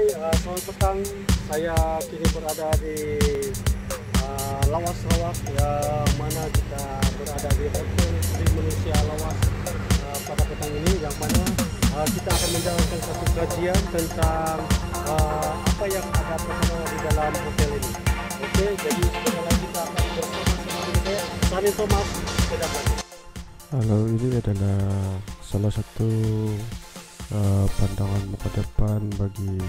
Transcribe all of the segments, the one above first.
selamat petang. Saya kini berada di Lawas Sarawak, yang mana kita berada di Hotel Sri Manusia Lawas pada petang ini, yang mana kita akan menjalankan satu kajian tentang apa yang ada bersama di dalam hotel ini. Oke, jadi sebentar lagi kita akan bersama-sama dengan Sanin Thomas. Halo, ini adalah salah satu pandangan muka depan bagi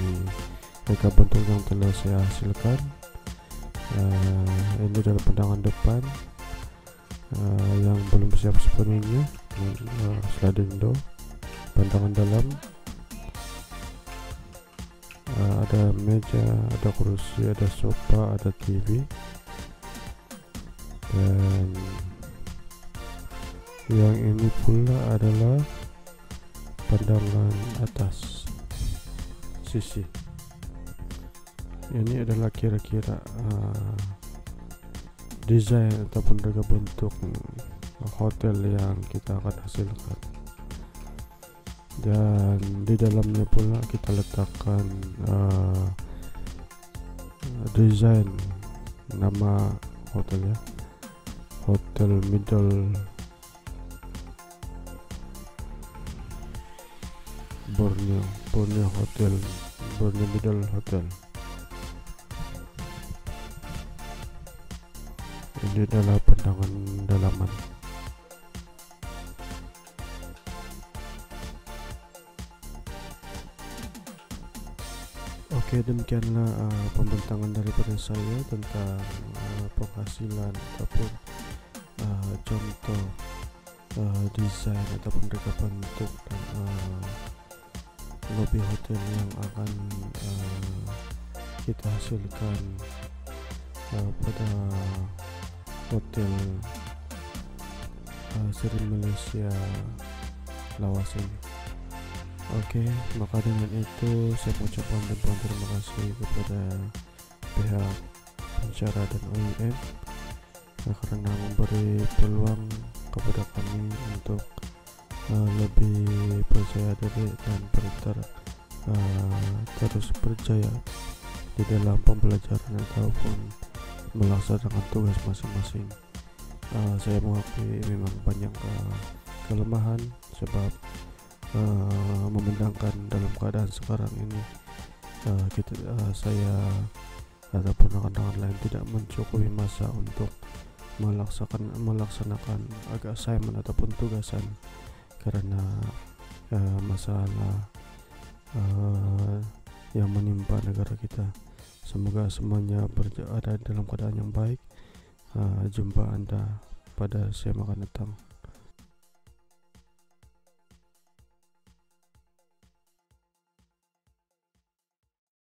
reka bentuk yang telah saya hasilkan. Ini adalah pandangan depan yang belum siap sepenuhnya. Sliding door, pandangan dalam, ada meja, ada kursi, ada sofa, ada TV, dan yang ini pula adalah pandangan atas sisi. Ini adalah kira-kira desain ataupun reka bentuk hotel yang kita akan hasilkan, dan di dalamnya pula kita letakkan desain nama hotelnya, Hotel Middle Borneo Hotel, Borneo Middle Hotel. Ini adalah pandangan dalaman. Oke, demikianlah pembentangan daripada saya tentang penghasilan ataupun contoh desain ataupun reka bentuk dan lobby hotel yang akan kita hasilkan pada Hotel Sri Manusia Lawas ini. Oke, maka dengan itu saya mengucapkan ribuan terima kasih kepada pihak pengacara dan OIM karena memberi peluang kepada kami untuk lebih percaya diri dan terus berjaya di dalam pembelajaran ataupun melaksanakan tugas masing-masing. Saya mengakui memang banyak kelemahan, sebab memandangkan dalam keadaan sekarang ini saya ataupun rekan-rekan lain tidak mencukupi masa untuk melaksanakan assignment ataupun tugasan karena masalah yang menimpa negara kita. Semoga semuanya berada dalam keadaan yang baik. Jumpa Anda pada siang akan datang.